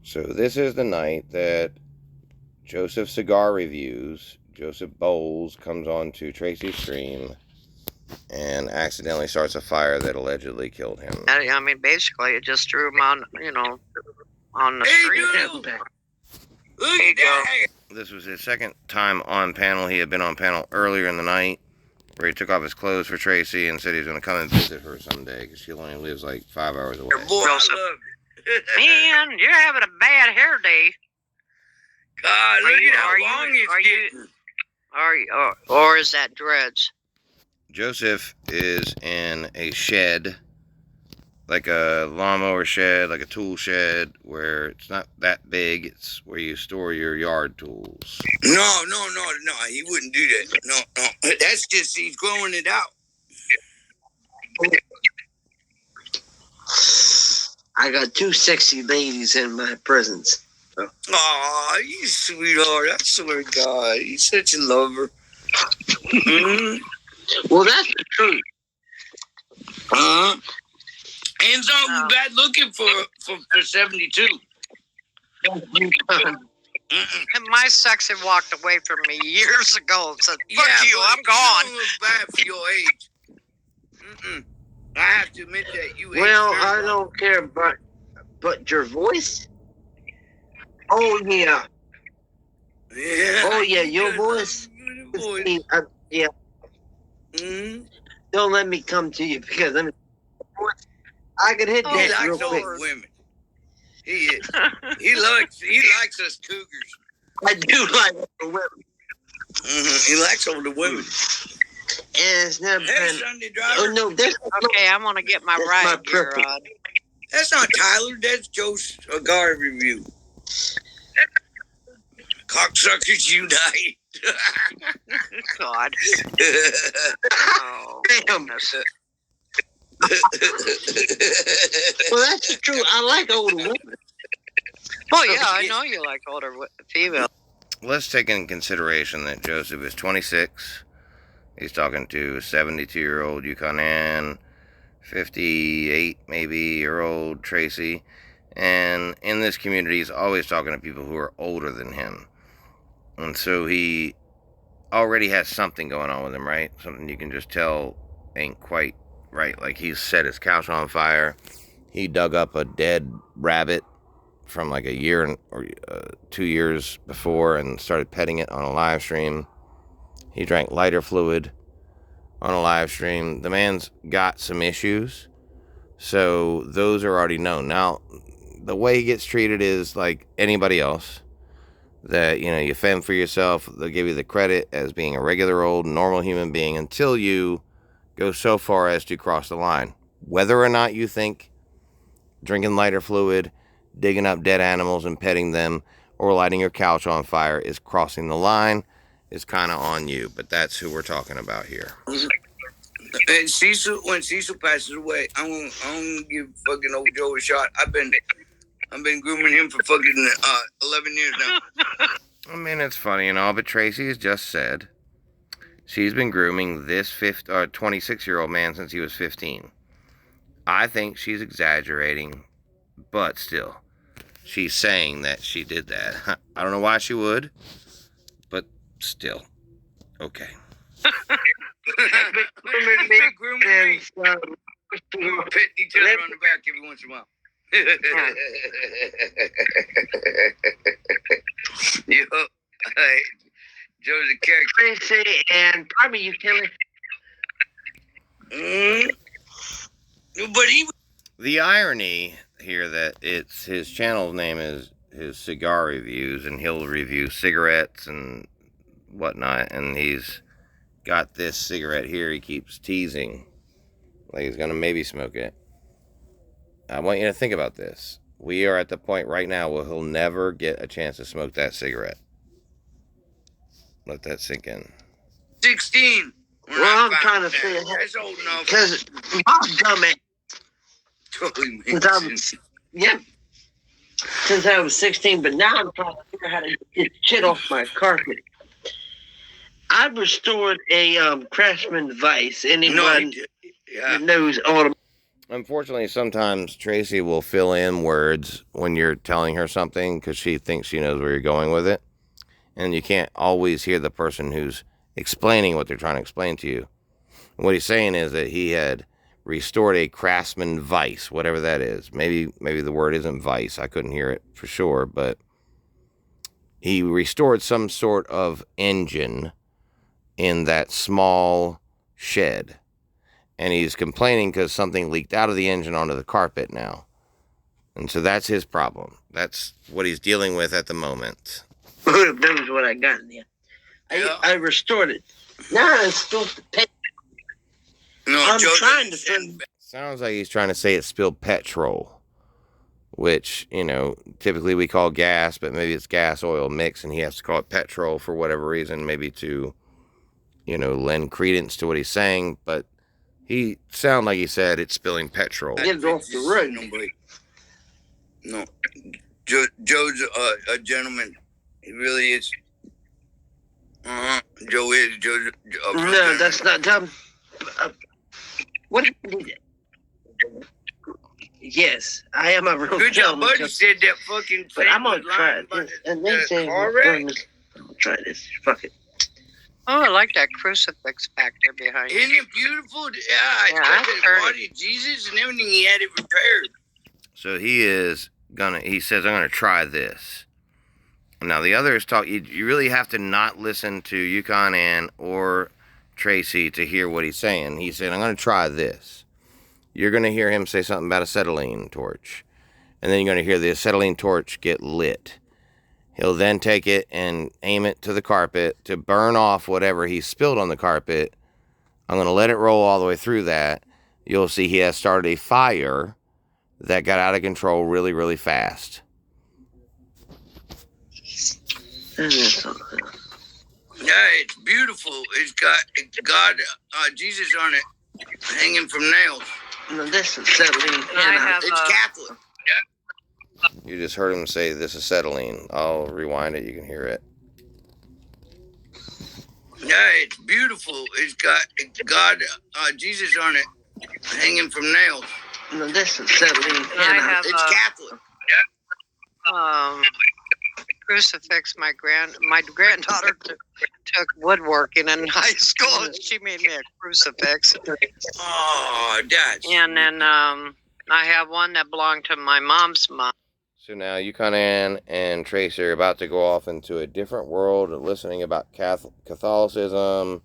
So this is the night that Joseph Cigar Reviews, Joseph Bowles, comes on to Tracy's stream and accidentally starts a fire that allegedly killed him. I mean, basically, it just threw him on, on the street. Look at that. This was his second time on panel. He had been on panel earlier in the night where he took off his clothes for Tracy and said he was going to come and visit her someday because she only lives like 5 hours away. Boy, I love it. Man, you're having a bad hair day. God, look at how long it's getting. Or is that dreads? Joseph is in a shed, like a lawnmower shed, like a tool shed, where it's not that big. It's where you store your yard tools. No, he wouldn't do that. No. That's just, he's growing it out. I got 2 sexy ladies in my presence. Aw, you sweetheart. I swear to God, he's such a lover. Mm-hmm. Well, that's the truth. And so bad looking for 72. And my sex had walked away from me years ago and said, fuck you, I'm gone. You don't look bad for your age. I have to admit that you. Well, I don't care, but your voice. Oh yeah. Yeah. Oh yeah, your voice. Yeah. Mm-hmm. Don't let me come to you because I could hit He that real likes quick. older women. He is. He likes us cougars. I do like older women. Mm-hmm. He likes older women. And it's never Hey, been. Sunday driver. Oh no, that's Okay, I'm going to get my That's ride my gear perfect- on. That's not Tyler. That's Joe's Cigar Review. Cocksuckers unite. God. Oh, damn. goodness. Well, that's true. I like older women. Oh, yeah, I know you like older female. Let's take in consideration that Joseph is 26. He's talking to 72-year-old Yukon Ann, 58 maybe year old Tracy, and in this community he's always talking to people who are older than him. And so he already has something going on with him, right? Something you can just tell ain't quite right. Like he's set his couch on fire. He dug up a dead rabbit from like a year or 2 years before and started petting it on a live stream. He drank lighter fluid on a live stream. The man's got some issues, so those are already known. Now, the way he gets treated is like anybody else. That, you fend for yourself. They'll give you the credit as being a regular old normal human being until you go so far as to cross the line. Whether or not you think drinking lighter fluid, digging up dead animals and petting them, or lighting your couch on fire is crossing the line is kind of on you. But that's who we're talking about here. And when Cecil passes away, I'm gonna give fucking old Joe a shot. I've been grooming him for fucking 11 years now. I mean, it's funny and all, but Tracy has just said she's been grooming this 26-year-old man since he was 15. I think she's exaggerating, but still, she's saying that she did that. I don't know why she would, but still, okay. Big grooming. We were petting each other on the back every once in a while. Yo, Joe's a character. Tracy and probably you, Kelly. But he. The irony here that it's his channel's name is his Cigar Reviews, and he'll review cigarettes and whatnot, and he's got this cigarette here he keeps teasing like he's gonna maybe smoke it. I want you to think about this. We are at the point right now where he'll never get a chance to smoke that cigarette. Let that sink in. 16. Well, I'm trying to say That's old enough. because my dumbass. Totally makes Since I sense. was, since I was 16, but now I'm trying to figure out how to get shit off my carpet. I restored a Craftsman device. No, Anyone yeah. that knows automation. Unfortunately, sometimes Tracy will fill in words when you're telling her something because she thinks she knows where you're going with it. And you can't always hear the person who's explaining what they're trying to explain to you. And what he's saying is that he had restored a Craftsman vice, whatever that is. Maybe the word isn't vice. I couldn't hear it for sure, but he restored some sort of engine in that small shed. And he's complaining because something leaked out of the engine onto the carpet now. And so that's his problem. That's what he's dealing with at the moment. That was what I got in there. I restored it. Now I'm supposed to pay. No, I'm Joe trying to said- send. Sounds like he's trying to say it spilled petrol, which, typically we call gas, but maybe it's gas oil mix, and he has to call it petrol for whatever reason, maybe to, lend credence to what he's saying. But he sounded like he said it's spilling petrol. Get it off the road. No, Joe's a gentleman. He really is. Joe is. Joe's No, that's not dumb. What? Yes, I am a real Good job, gentleman. buddy. Said that fucking. But I'm gonna try it. And they say I'm gonna try this. Fuck it. Oh, I like that crucifix back there behind you. Isn't it beautiful? Yeah, I that's took the pretty. body of Jesus and everything. He had it repaired. So he says, I'm gonna try this. Now the others talk. You really have to not listen to Yukon Ann or Tracy to hear what he's saying. He said, I'm gonna try this. You're gonna hear him say something about acetylene torch, and then you're gonna hear the acetylene torch get lit. He'll then take it and aim it to the carpet to burn off whatever he spilled on the carpet. I'm gonna let it roll all the way through that. You'll see he has started a fire that got out of control really, really fast. Yeah, it's beautiful. It's got God, Jesus on it, hanging from nails. No, this is settling. I have It's Catholic. You just heard him say this is acetylene. I'll rewind it. You can hear it. Yeah, it's beautiful. It's got God, Jesus on it, hanging from nails. No, this is settling. I have It's Catholic. Crucifix. My granddaughter took woodworking in high school, and she made me a crucifix. Oh, that's. And then I have one that belonged to my mom's mom. So now Yukon Ann and Tracy are about to go off into a different world, listening about Catholicism,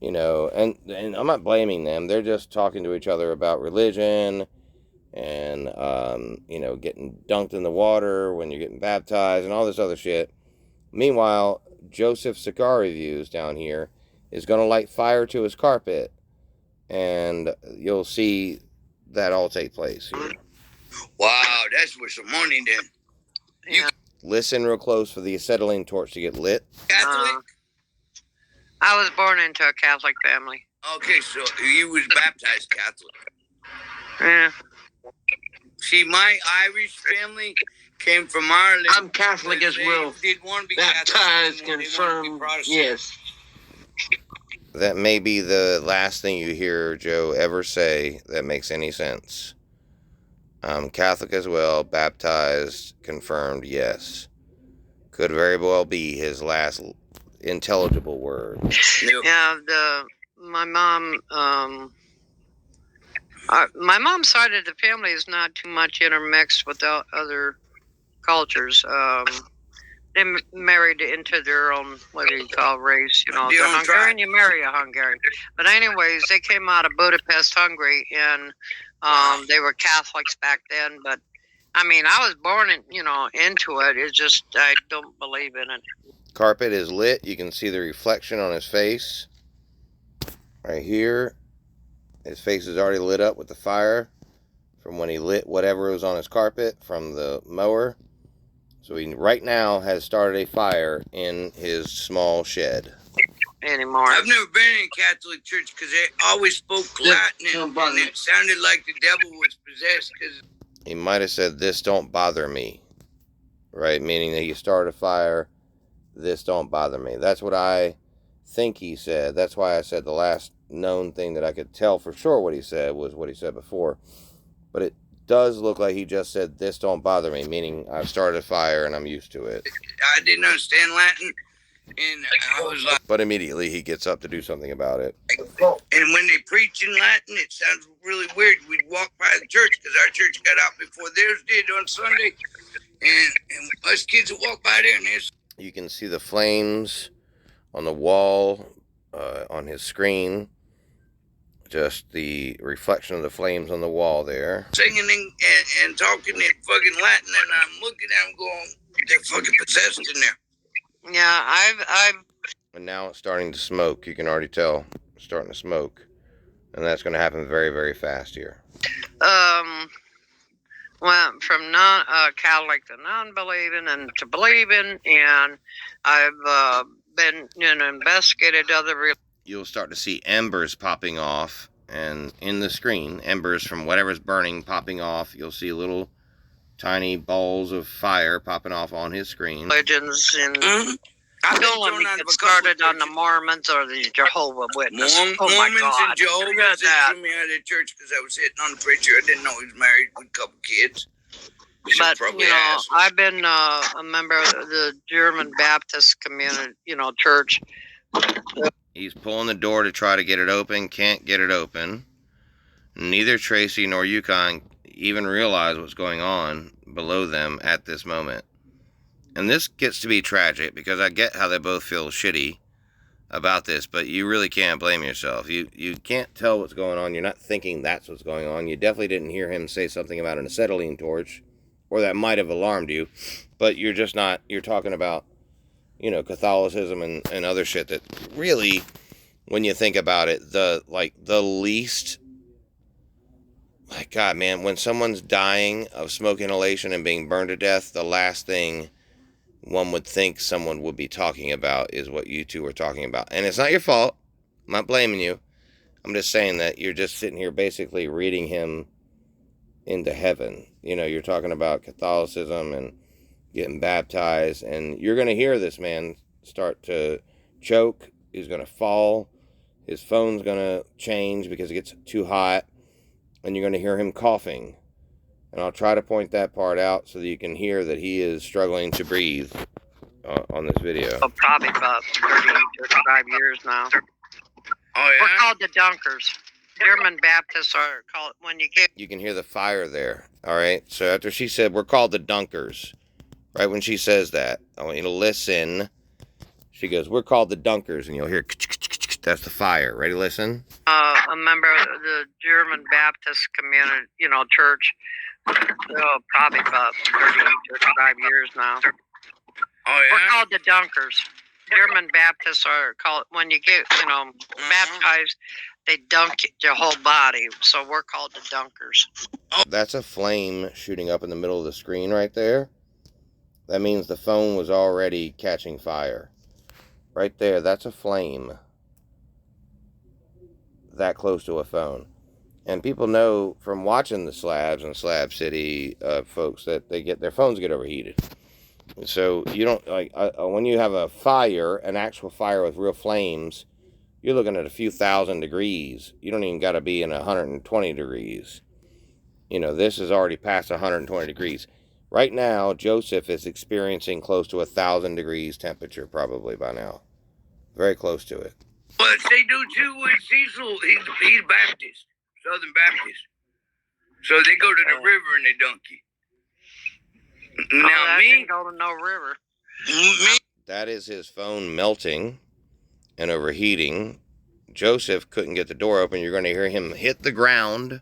and I'm not blaming them. They're just talking to each other about religion and, getting dunked in the water when you're getting baptized and all this other shit. Meanwhile, Joseph Cigar Reviews down here is going to light fire to his carpet, and you'll see that all take place here. Wow, that's worth some money then. Yeah. Listen real close for the acetylene torch to get lit. Catholic? I was born into a Catholic family. Okay, so you was baptized Catholic. Yeah. See, my Irish family came from Ireland. I'm Catholic as They well. did want to be Baptized, Catholic. They wanted to be confirmed. Protestant. Yes. That may be the last thing you hear Joe ever say that makes any sense. I'm Catholic as well, baptized, confirmed, yes. Could very well be his last intelligible word. Yep. Yeah, my mom's side of the family is not too much intermixed with the other cultures. They married into their own, what do you call, race? Their The own Hungarian, tribe. you marry a Hungarian. But anyways, they came out of Budapest, Hungary, and they were Catholics back then. But I mean, I was born into it. It's just I don't believe in it. Carpet is lit. You can see the reflection on his face. Right here. His face is already lit up with the fire from when he lit whatever was on his carpet from the mower. So he right now has started a fire in his small shed. Anymore. I've never been in Catholic church because they always spoke Latin and it sounded like the devil was possessed. Cause He might have said, "This don't bother me," right? Meaning that he started a fire. This don't bother me. That's what I think he said. That's why I said the last known thing that I could tell for sure what he said was what he said before. But it does look like he just said, "This don't bother me," meaning I've started a fire and I'm used to it. I didn't understand Latin, and I was like, but immediately he gets up to do something about it. And when they preach in Latin, it sounds really weird. We'd walk by the church, because our church got out before theirs did on Sunday, and us kids would walk by there, and there's... You can see the flames on the wall, on his screen. Just the reflection of the flames on the wall there. Singing and talking in fucking Latin, and I'm looking at them going, they're fucking possessed in there. Yeah, I've. And now it's starting to smoke. You can already tell it's starting to smoke, and that's going to happen very, very fast here. Went from Catholic to non-believing and to believing, and I've been investigated other religions. You'll start to see embers popping off, and in the screen, embers from whatever's burning popping off. You'll see little tiny balls of fire popping off on his screen. Religions, and don't let me get started on the Mormons or the Jehovah Witnesses. Mormons and Jehovah's threw me out of the church because I was hitting on the preacher. I didn't know he was married with a couple kids. But, I've been a member of the German Baptist community, church. He's pulling the door to try to get it open, can't get it open. Neither Tracy nor Yukon even realize what's going on below them at this moment. And this gets to be tragic, because I get how they both feel shitty about this, but you really can't blame yourself. You can't tell what's going on. You're not thinking that's what's going on. You definitely didn't hear him say something about an acetylene torch, or that might have alarmed you, but you're just not, you're talking about, Catholicism and other shit that really, when you think about it, the least, my God, man, when someone's dying of smoke inhalation and being burned to death, the last thing one would think someone would be talking about is what you two are talking about. And it's not your fault. I'm not blaming you. I'm just saying that you're just sitting here basically reading him into heaven. You're talking about Catholicism and getting baptized, and you're going to hear this man start to choke. He's going to fall. His phone's going to change because it gets too hot, and you're going to hear him coughing. And I'll try to point that part out so that you can hear that he is struggling to breathe on this video. Probably about 30, 35 years now. Oh, yeah? We're called the Dunkers. German Baptists are called, when you get... You can hear the fire there, all right? So after she said, we're called the Dunkers, right when she says that, I want you to listen. She goes, we're called the Dunkers, and you'll hear, that's the fire. Ready, listen? A member of the German Baptist community, church. Probably about 30, 35 years now. Oh, yeah? We're called the Dunkers. German Baptists are called, when you get, baptized, they dunk your whole body. So we're called the Dunkers. That's a flame shooting up in the middle of the screen right there. That means the phone was already catching fire. Right there, that's a flame. That close to a phone. And people know from watching the Slabs and Slab City folks that their phones get overheated. So you don't, when you have a fire, an actual fire with real flames, you're looking at a few thousand degrees. You don't even got to be in 120 degrees. This is already past 120 degrees. Right now, Joseph is experiencing close to 1,000 degrees temperature probably by now. Very close to it. But they do too with Cecil. He's Baptist, Southern Baptist. So they go to the river and they dunk you. Now I didn't go to no river. That is his phone melting and overheating. Joseph couldn't get the door open. You're going to hear him hit the ground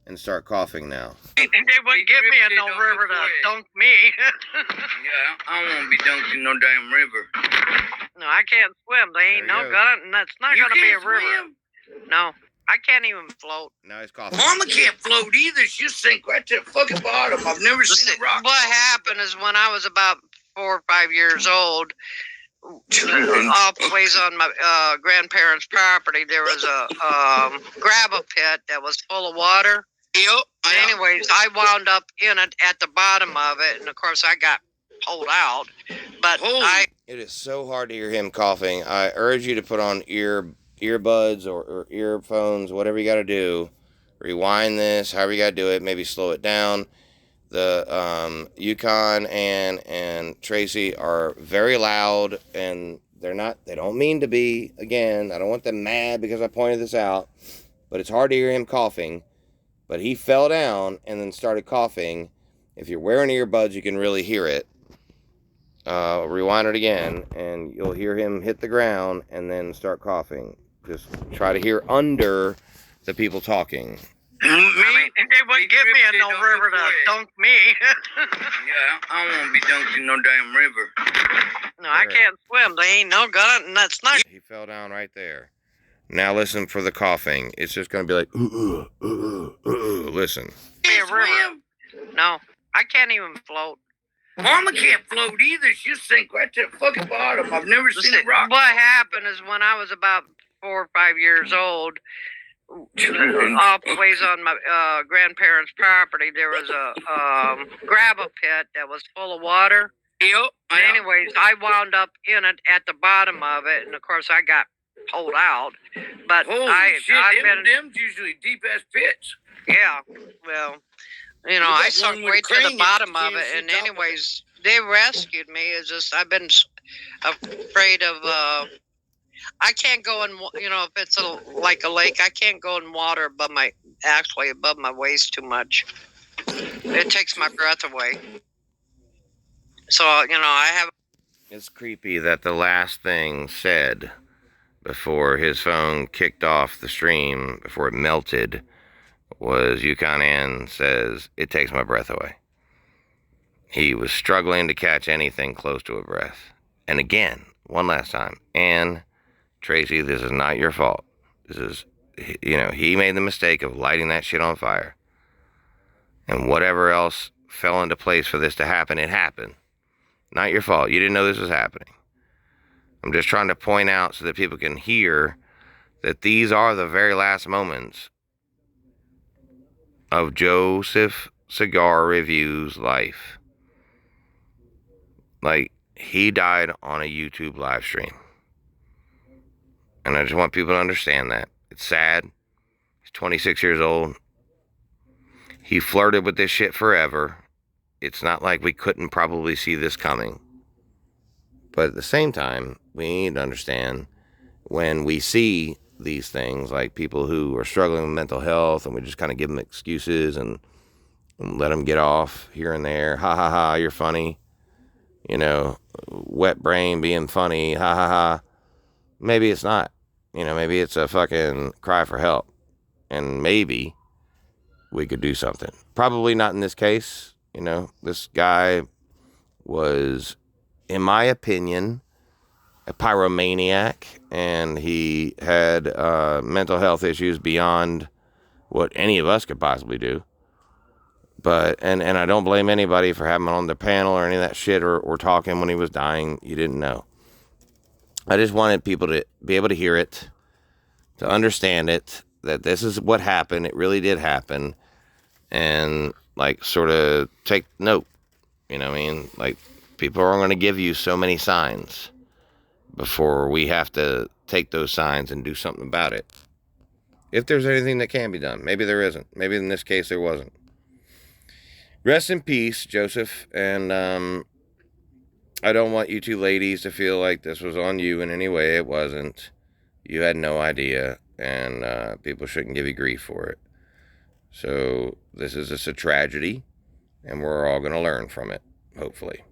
and start coughing now. They wouldn't get me in no river to dunk me. Yeah, I won't be dunking no damn river. No, I can't swim. They ain't no gun, and that's not going to be a river. No, I can't even float. Now he's coughing. Mama can't float either. She'll sink right to the fucking bottom. I've never seen a rock. What happened is when I was about 4 or 5 years old, off a ways on my grandparents' property, there was a gravel pit that was full of water. Yep. Anyways, I wound up in it at the bottom of it, and of course I got pulled out. But It is so hard to hear him coughing. I urge you to put on earbuds or earphones, whatever you got to do. Rewind this, however you got to do it. Maybe slow it down. The Yukon and Tracy are very loud, and they don't mean to be. Again, I don't want them mad because I pointed this out, but it's hard to hear him coughing. But he fell down and then started coughing. If you're wearing earbuds, you can really hear it. Rewind it again, and you'll hear him hit the ground and then start coughing. Just try to hear under the people talking. I mean, they wouldn't give me in no river to dunk me. Yeah, I won't be dunked in no damn river. No, I can't swim. They ain't no gun, and that's not. He fell down right there. Now listen for the coughing. It's just going to be like, listen. Be a river. No, I can't even float. Mama can't float either. She'll sink right to the fucking bottom. I've never seen a rock. What happened is when I was about 4 or 5 years old, off ways on my grandparents' property, there was a gravel pit that was full of water. Yep. And anyways, I wound up in it at the bottom of it, and of course I got pulled out. But Holy shit, them's usually deep ass pits. Yeah, well, you know, I sunk right to the bottom of it, and anyways, they rescued me. It's just I've been afraid of. I can't go in. You know, if it's like a lake, I can't go in water above my waist too much. It takes my breath away. So you know, I have. It's creepy that the last thing said before his phone kicked off the stream, before it melted, was Yukon Ann says, "It takes my breath away." He was struggling to catch anything close to a breath. And again, one last time, Ann, Tracy, this is not your fault. This is, you know, he made the mistake of lighting that shit on fire. And whatever else fell into place for this to happen, it happened. Not your fault. You didn't know this was happening. I'm just trying to point out so that people can hear that these are the very last moments of Joseph Cigar Review's life. Like, he died on a YouTube live stream. And I just want people to understand that. It's sad. He's 26 years old. He flirted with this shit forever. It's not like we couldn't probably see this coming. But at the same time, we need to understand when we see these things, like people who are struggling with mental health, and we just kind of give them excuses and let them get off here and there. Ha ha ha, you're funny. You know, wet brain being funny. Ha ha ha. Maybe it's not. You know, maybe it's a fucking cry for help. And maybe we could do something. Probably not in this case. You know, this guy was, in my opinion, a pyromaniac, and he had mental health issues beyond what any of us could possibly do. But, and I don't blame anybody for having him on the panel or any of that shit, or talking when he was dying. You didn't know. I just wanted people to be able to hear it, to understand it, that this is what happened. It really did happen. And, like, sort of take note. You know what I mean? Like, people are going to give you so many signs before we have to take those signs and do something about it. If there's anything that can be done. Maybe there isn't. Maybe in this case there wasn't. Rest in peace, Joseph. And I don't want you two ladies to feel like this was on you in any way. It wasn't. You had no idea. And people shouldn't give you grief for it. So this is just a tragedy. And we're all going to learn from it, hopefully.